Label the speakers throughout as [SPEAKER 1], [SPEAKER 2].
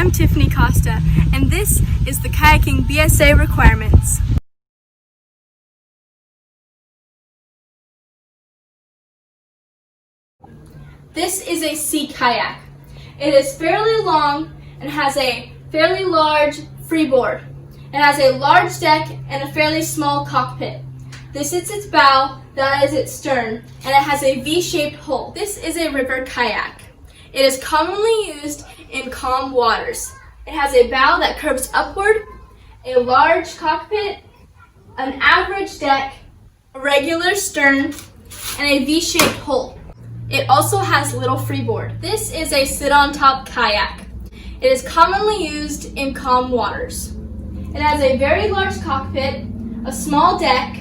[SPEAKER 1] I'm Tiffany Costa, and this is the Kayaking BSA Requirements. This is a sea kayak. It is fairly long and has a fairly large freeboard. It has a large deck and a fairly small cockpit. This is its bow, that is its stern, and it has a V-shaped hull. This is a river kayak. It is commonly used in calm waters. It has a bow that curves upward, a large cockpit, an average deck, a regular stern, and a V-shaped hull. It also has little freeboard. This is a sit-on-top kayak. It is commonly used in calm waters. It has a very large cockpit, a small deck,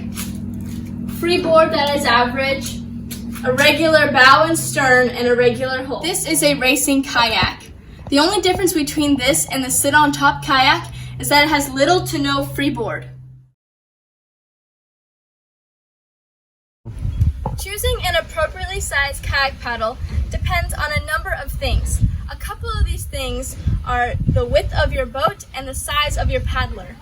[SPEAKER 1] freeboard that is average, a regular bow and stern, and a regular hull. This is a racing kayak. The only difference between this and the sit-on-top kayak is that it has little to no freeboard. Choosing an appropriately sized kayak paddle depends on a number of things. A couple of these things are the width of your boat and the size of your paddler.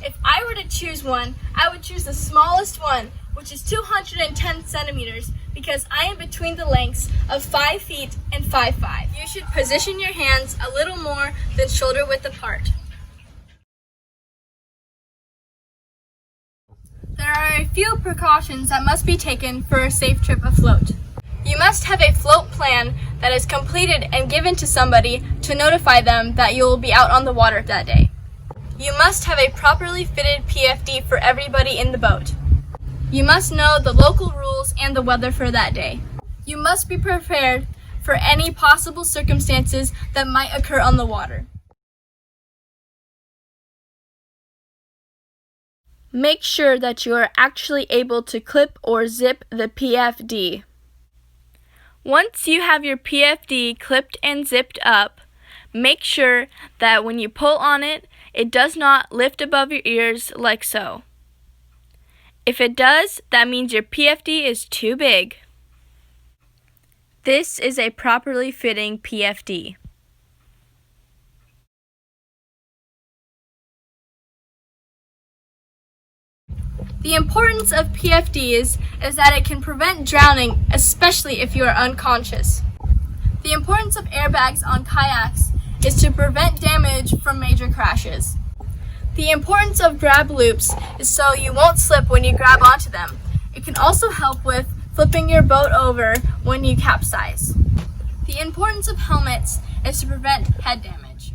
[SPEAKER 1] If I were to choose one, I would choose the smallest one, which is 210 centimeters, because I am between the lengths of 5 feet and 5'5". You should position your hands a little more than shoulder width apart. There are a few precautions that must be taken for a safe trip afloat. You must have a float plan that is completed and given to somebody to notify them that you will be out on the water that day. You must have a properly fitted PFD for everybody in the boat. You must know the local rules and the weather for that day. You must be prepared for any possible circumstances that might occur on the water. Make sure that you are actually able to clip or zip the PFD. Once you have your PFD clipped and zipped up, make sure that when you pull on it, it does not lift above your ears like so. If it does, that means your PFD is too big. This is a properly fitting PFD. The importance of PFDs is that it can prevent drowning, especially if you are unconscious. The importance of airbags on kayaks is to prevent damage from major crashes. The importance of grab loops is so you won't slip when you grab onto them. It can also help with flipping your boat over when you capsize. The importance of helmets is to prevent head damage.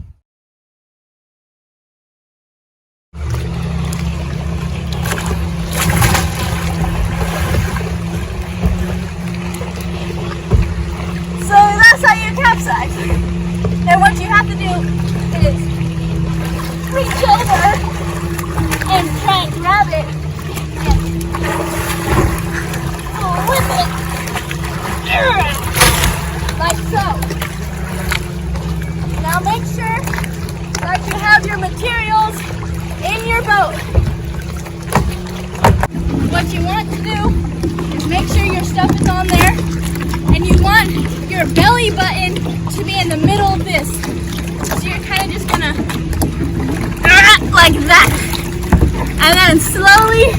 [SPEAKER 1] So that's how you capsize. And what you have to do is reach over and try and grab it and whip it like so. Now make sure that you have your materials in your boat. What you want to do is make sure your stuff is on there, and you want your belly button to be in the middle of this. So you're kind of just gonna like that, and then slowly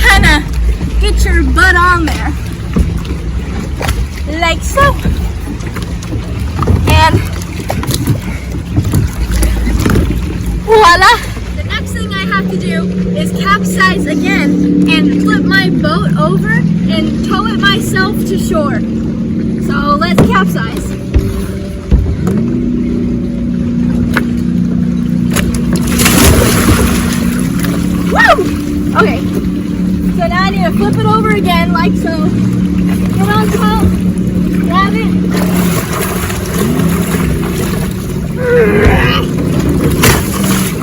[SPEAKER 1] kind of get your butt on there like so, and voila. The next thing I have to do is capsize again and flip my boat over and tow it myself to shore. So let's capsize. Woo! Okay, so now I need to flip it over again like so. Get on top, grab it.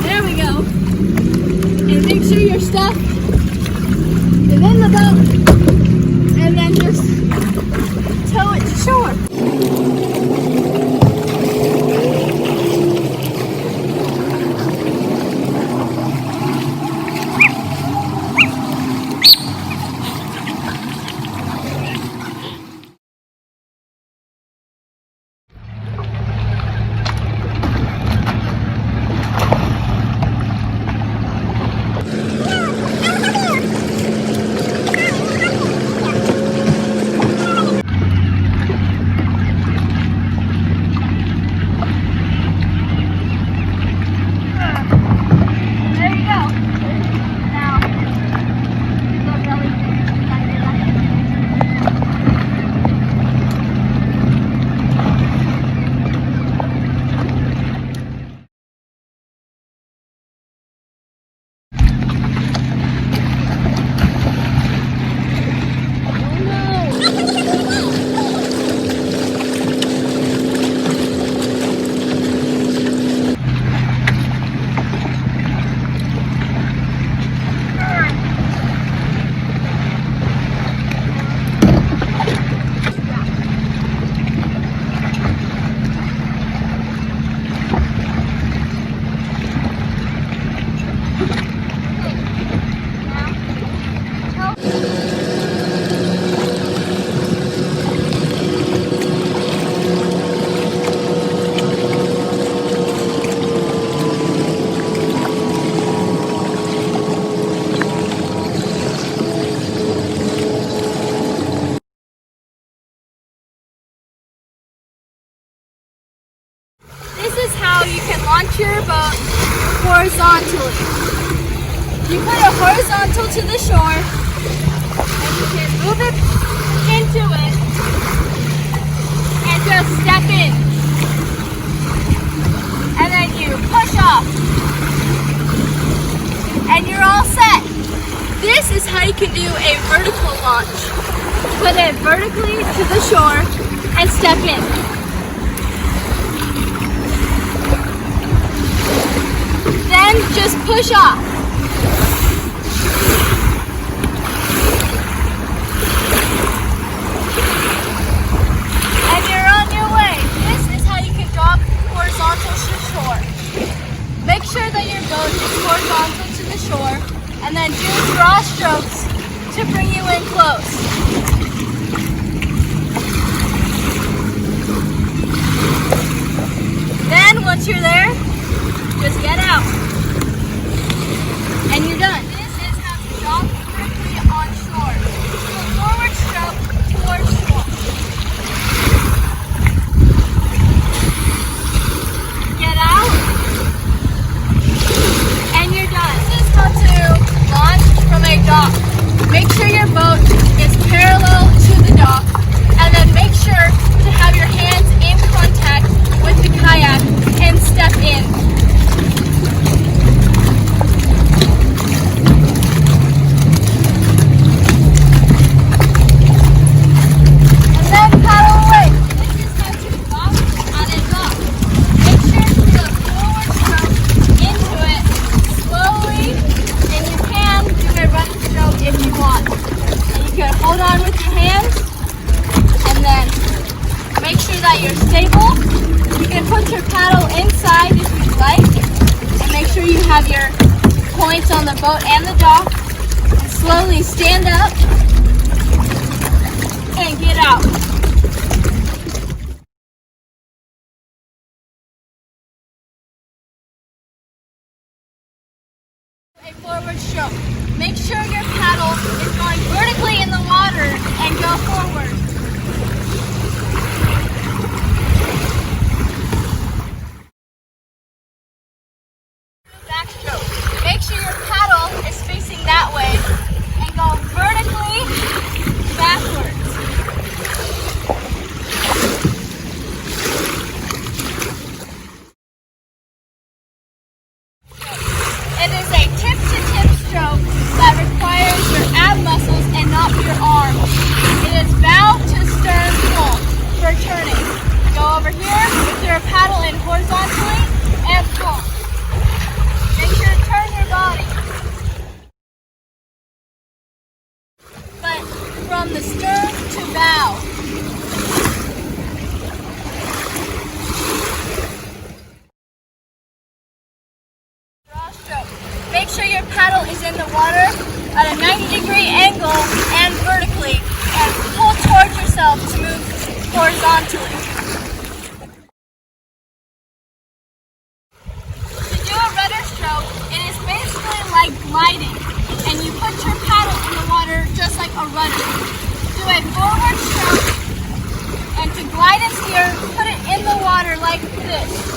[SPEAKER 1] There we go. And make sure your stuff is in the boat, and then just tow it to shore. you can launch your boat horizontally. You put it horizontal to the shore, and you can move it into it, and just step in. And then you push off. And you're all set. This is how you can do a vertical launch. Put it vertically to the shore and step in. Then just push off. And you're on your way. This is how you can dock horizontal to shore. Make sure that your boat is horizontal to the shore, and then do draw strokes to bring you in close. Then once you're there, just get out. And you're done. This is how to dock vertically on shore. So forward stroke towards shore. Get out. And you're done. This is how to launch from a dock. Make sure your boat is parallel to the dock, and then make sure to have your hands in contact with the kayak and step in. And then paddle away. This is how to dock on a dock. Make sure to do a forward stroke into it slowly, and you can do a running stroke if you want. And you can hold on with your hands, and then make sure that you're stable. You can put your paddle inside if you'd like, and make sure you have your points on the boat and the dock. And slowly stand up and get out. A forward stroke. Make sure your paddle is going vertically in the water and go forward. Backstroke. Make sure your paddle is facing that way and go vertically backwards. It is a tip-to-tip stroke that requires your ab muscles and not your arms. It is bow to stern pull for turning. Go over here with your paddle in horizontally and pull. Make sure to turn your body. But from the stern to bow. Draw stroke. Make sure your paddle is in the water at a 90-degree angle and vertically, and pull towards yourself to move horizontally. To do a rudder stroke, it is basically like gliding, and you put your paddle in the water just like a rudder. Do a forward stroke, and to glide and steer, put it in the water like this.